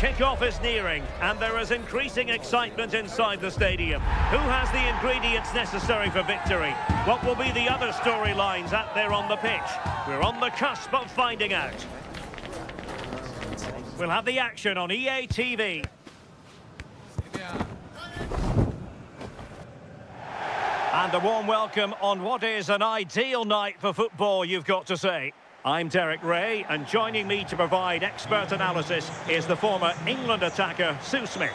Kick-off is nearing, and there is increasing excitement inside the stadium. Who has the ingredients necessary for victory? What will be the other storylines out there on the pitch? We're on the cusp of finding out. We'll have the action on EA TV. And a warm welcome on what is an ideal night for football, you've got to say. I'm Derek Ray, and joining me to provide expert analysis is the former England attacker, Sue Smith.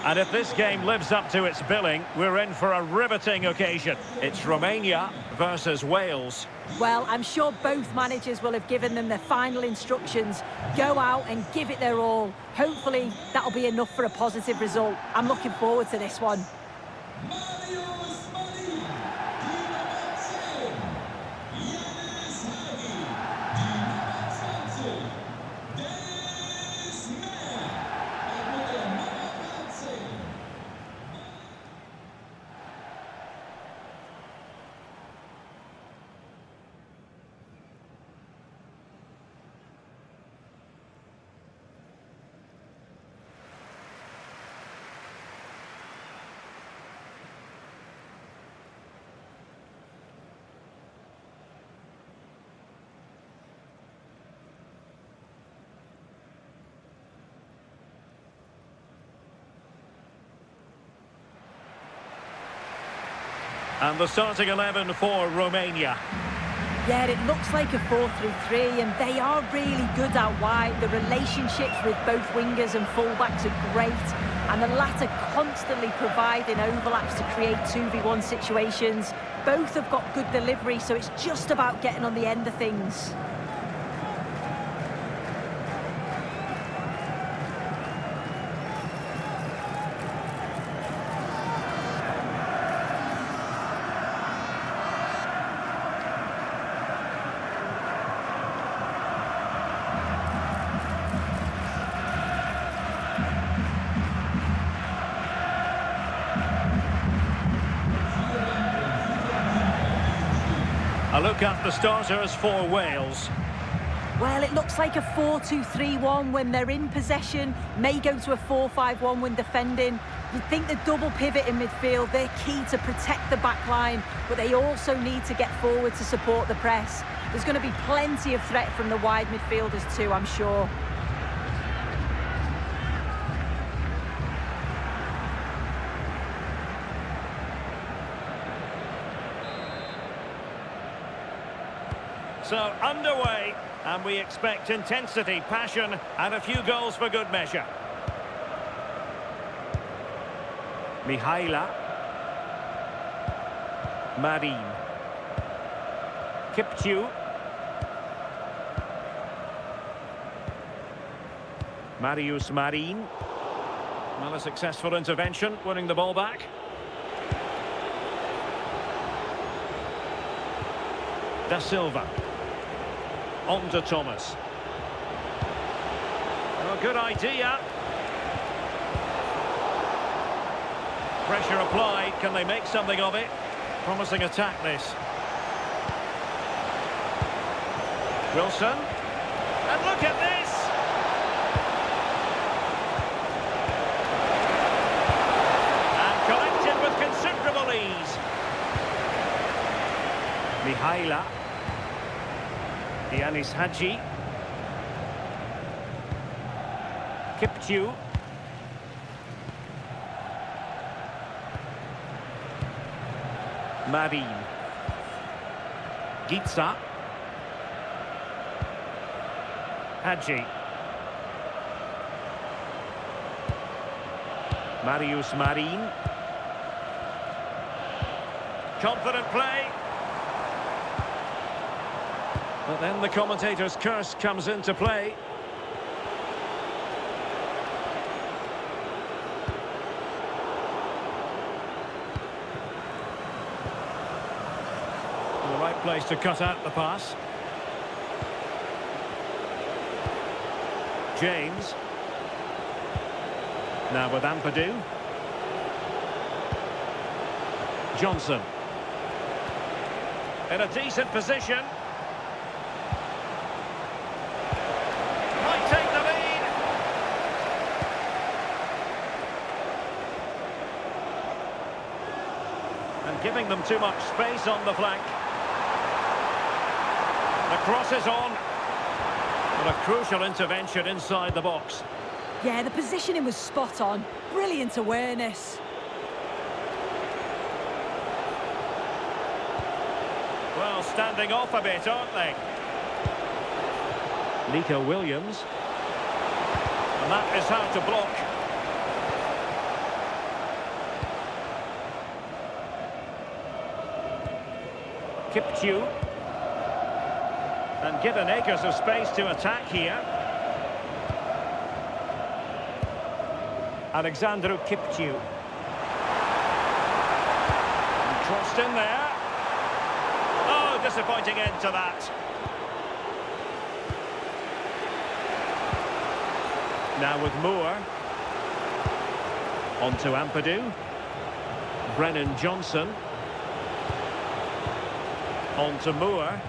And if this game lives up to its billing, we're in for a riveting occasion. It's Romania versus Wales. Well, I'm sure both managers will have given them their final instructions. Go out and give it their all. Hopefully, that'll be enough for a positive result. I'm looking forward to this one. And the starting 11 for Romania. Yeah, it looks like a 4-3-3, and they are really good out wide. The relationships with both wingers and fullbacks are great, and the latter constantly providing overlaps to create 2v1 situations. Both have got good delivery, so it's just about getting on the end of things. A look at the starters for Wales. Well, it looks like a 4-2-3-1 when they're in possession, may go to a 4-5-1 when defending. You'd think the double pivot in midfield, they're key to protect the back line, but they also need to get forward to support the press. There's going to be plenty of threat from the wide midfielders too, I'm sure. So, underway, and we expect intensity, passion, and a few goals for good measure. Mihaila. Marin. Kipciu. Marius Marin. Well, a successful intervention, winning the ball back. Da Silva. On to Thomas. Oh, good idea. Pressure applied. Can they make something of it? Promising attack, this. Wilson. And look at this! And collected with considerable ease. Mihaila. Yanis Hadji. Kipciu. Marin. Gitsa. Hadji. Marius Marin. Confident play. But then the commentator's curse comes into play. The right place to cut out the pass. James. Now with Ampadu. Johnson. In a decent position. Might take the lead. giving them too much space on the flank. The cross is on. But a crucial intervention inside the box. Yeah, the positioning was spot on. Brilliant awareness. Well, standing off a bit, aren't they? Nico Williams. And that is how to block. Kipchu. And given acres of space to attack here. Alexandru Kipchu. And crossed in there. Oh, disappointing end to that. Now with Moore. On to Ampadu. Brennan Johnson. On to Moore.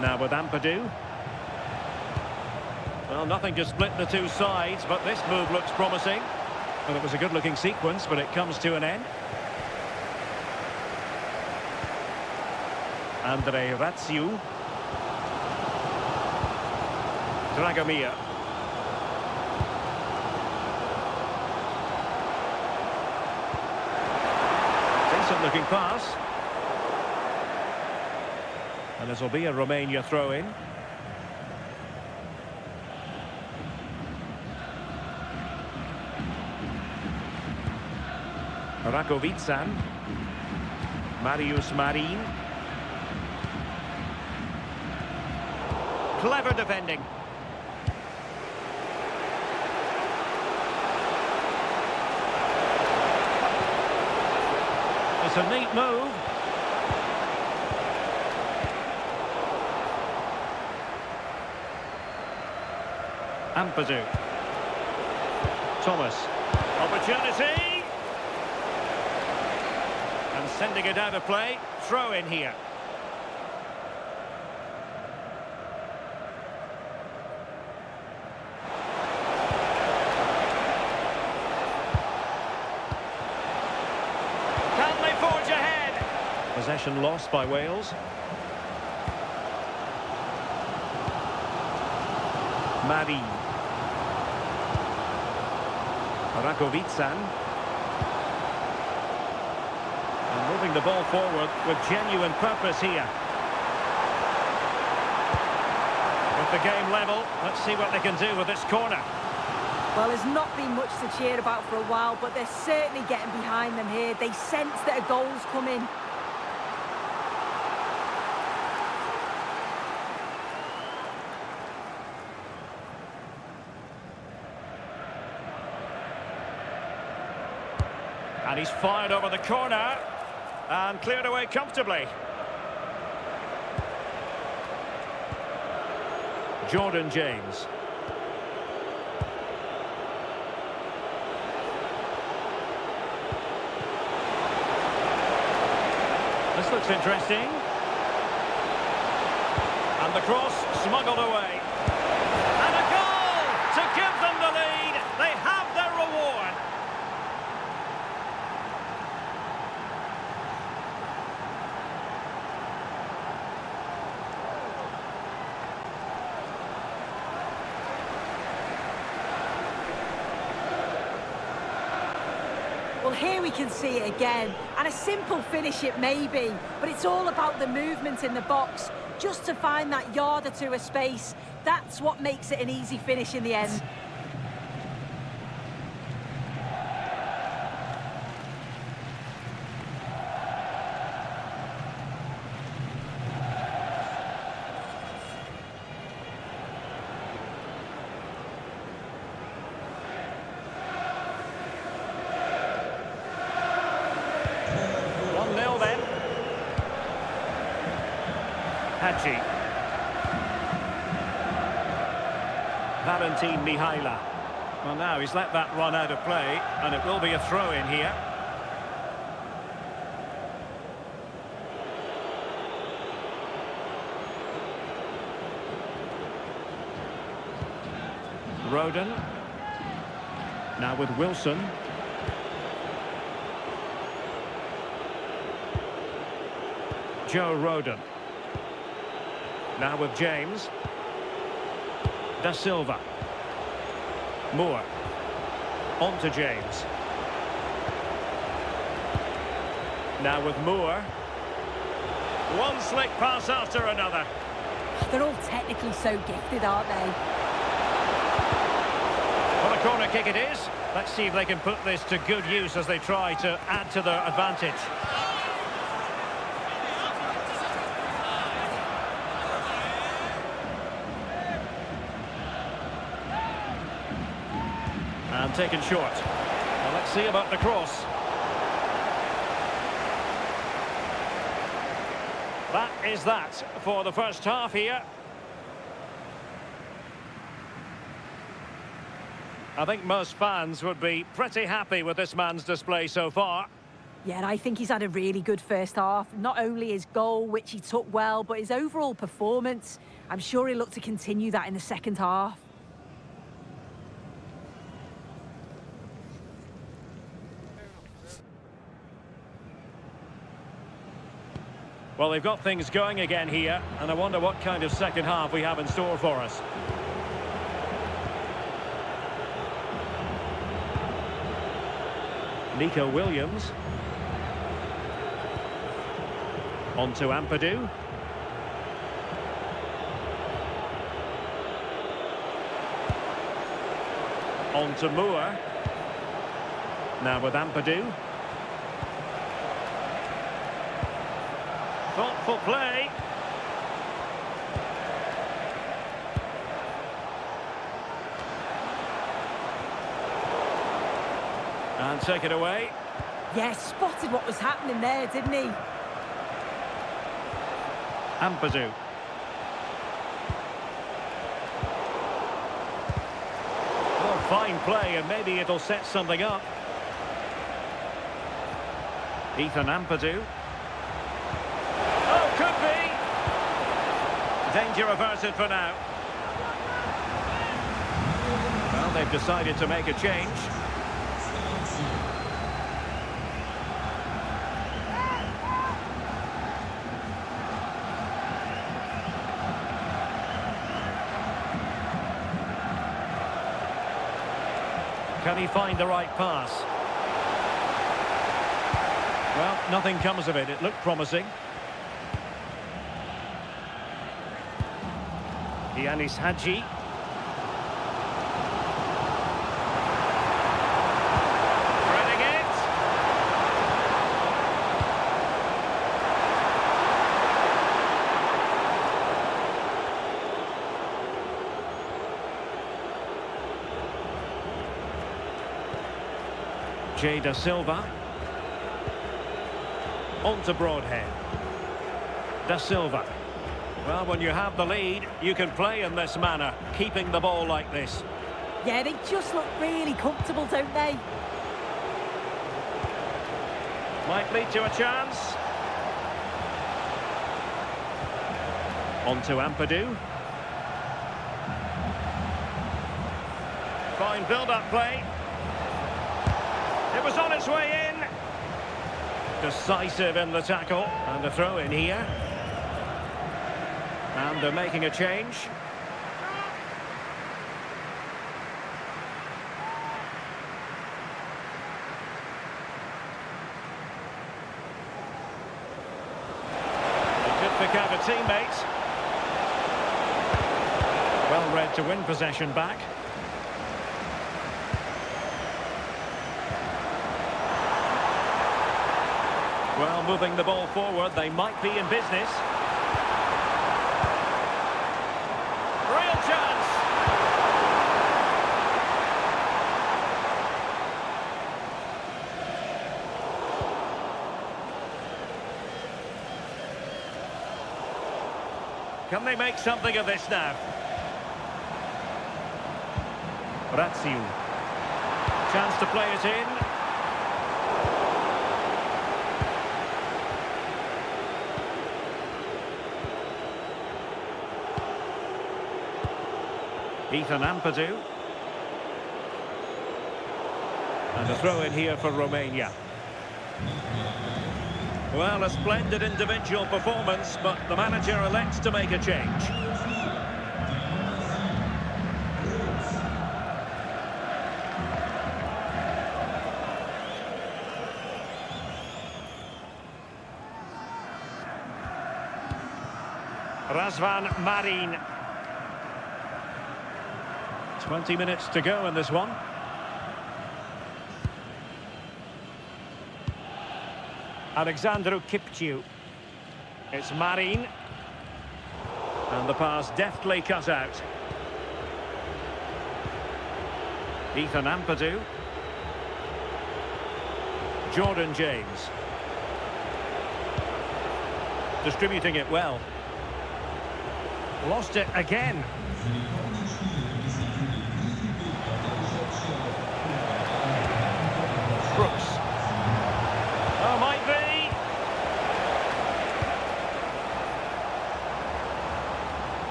Now with Ampadu. Well, nothing to split the two sides, but this move looks promising. Well, it was a good-looking sequence, but it comes to an end. Andre Ratsiu. Dragomir. Decent-looking pass. And this will be a Romania throw-in. Rakovic-san. Marius Marin. Clever defending. It's a neat move. Ampadu. Thomas. Opportunity. And sending it out of play. Throw in here. Can they forge ahead? Possession lost by Wales. Mari. Rakovic-san. And moving the ball forward with genuine purpose here. With the game level, let's see what they can do with this corner. Well, there's not been much to cheer about for a while, but they're certainly getting behind them here. They sense that a goal's coming. And he's fired over the corner and cleared away comfortably. Jordan James. This looks interesting. And the cross smuggled away. And a goal to give them the lead. They have their reward. Well, here we can see it again, and a simple finish it may be, but it's all about the movement in the box, just to find that yard or two of space. That's what makes it an easy finish in the end. Hadji. Valentin Mihaila. Well, now he's let that run out of play, and it will be a throw-in here. Roden. Now with Wilson. Joe Rodon. Now with James. Da Silva. Moore. On to James. Now with Moore. One slick pass after another. They're all technically so gifted, aren't they? Well, a corner kick it is. Let's see if they can put this to good use as they try to add to their advantage. And taken short. Well, let's see about the cross. That is that for the first half here. I think most fans would be pretty happy with this man's display so far. Yeah, and I think he's had a really good first half. Not only his goal, which he took well, but his overall performance. I'm sure he'll look to continue that in the second half. Well, they've got things going again here, and I wonder what kind of second half we have in store for us. Nico Williams. On to Ampadu. On to Moore. Now with Ampadu. Thoughtful play. And take it away. Yeah, spotted what was happening there, didn't he? Ampadu. Oh, fine play, and maybe it'll set something up. Ethan Ampadu. Oh, could be! Danger averted for now. Well, they've decided to make a change. Can he find the right pass? Well, nothing comes of it. It looked promising. Yanis Hadji. Threading it. Jay Da Silva. On to Broadhead. Da Silva. Well, when you have the lead, you can play in this manner, keeping the ball like this. Yeah, they just look really comfortable, don't they? Might lead to a chance. On to Ampadu. Fine build-up play. It was on its way in. Decisive in the tackle. And a throw in here. And they're making a change. He could pick out a teammate. Well read to win possession back. Well, moving the ball forward, they might be in business. Real chance. Can they make something of this now? Razziu. Chance to play it in. Ethan Ampadu. And a throw in here for Romania. Well, a splendid individual performance, but the manager elects to make a change. Razvan Marin. 20 minutes to go in this one. Alexandru Kipciu. It's Marin. And the pass deftly cut out. Ethan Ampadu. Jordan James. Distributing it well. Lost it again. Brooks. Oh, might be.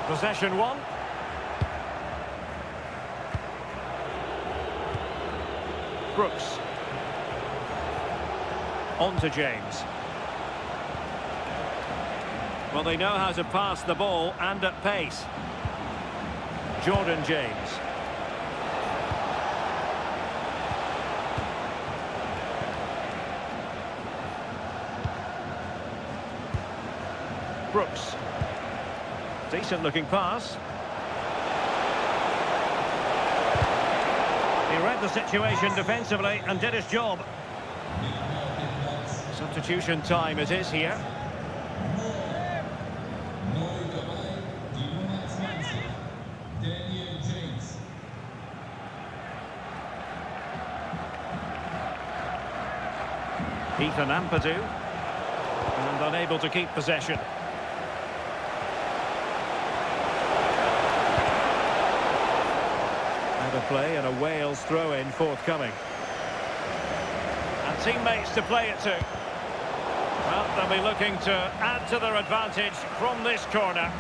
Possession one. Brooks. On to James. Well, they know how to pass the ball and at pace. Jordan James. Brooks. Decent looking pass. He read the situation defensively and did his job. Substitution time it is here. Ethan Ampadu. And unable to keep possession. Out of play and a Wales throw-in forthcoming. And teammates to play it to. Well, they'll be looking to add to their advantage from this corner.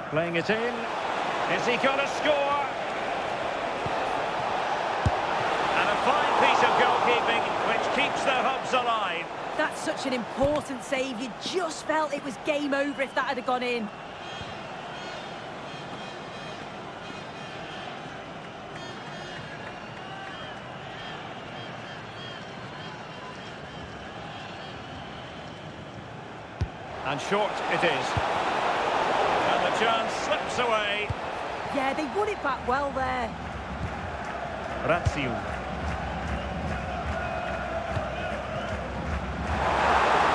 Playing it in. Is he going to score? And a fine piece of goalkeeping which keeps their hopes alive. That's such an important save. You just felt it was game over if that had gone in. And short it is. And the chance slips away. Yeah, they won it back well there. Ratsiu.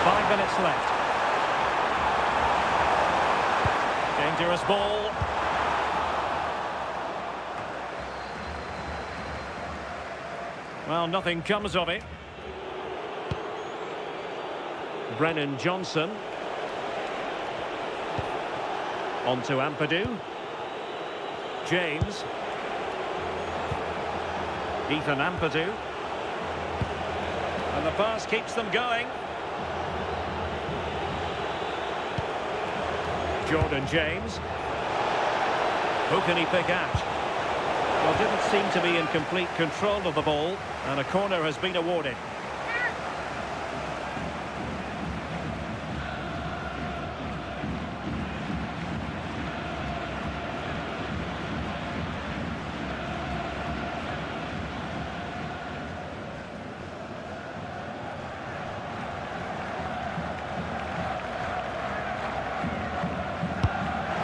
Five minutes left. Dangerous ball. Well, nothing comes of it. Brennan Johnson. On to Ampadu. James. Ethan Ampadu. And the pass keeps them going. Jordan James. Who can he pick out? Well, didn't seem to be in complete control of the ball, and a corner has been awarded.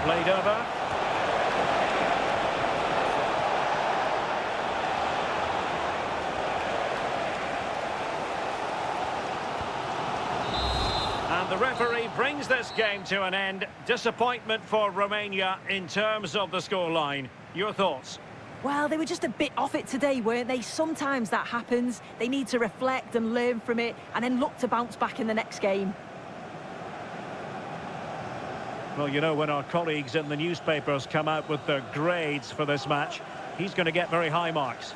Played over. And the referee brings this game to an end. Disappointment for Romania in terms of the scoreline. Your thoughts? Well, they were just a bit off it today, weren't they? Sometimes that happens. They need to reflect and learn from it and then look to bounce back in the next game. Well, you know, when our colleagues in the newspapers come out with their grades for this match, he's going to get very high marks.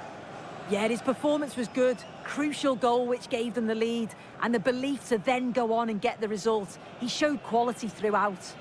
Yeah, his performance was good. Crucial goal which gave them the lead. And the belief to then go on and get the result. He showed quality throughout.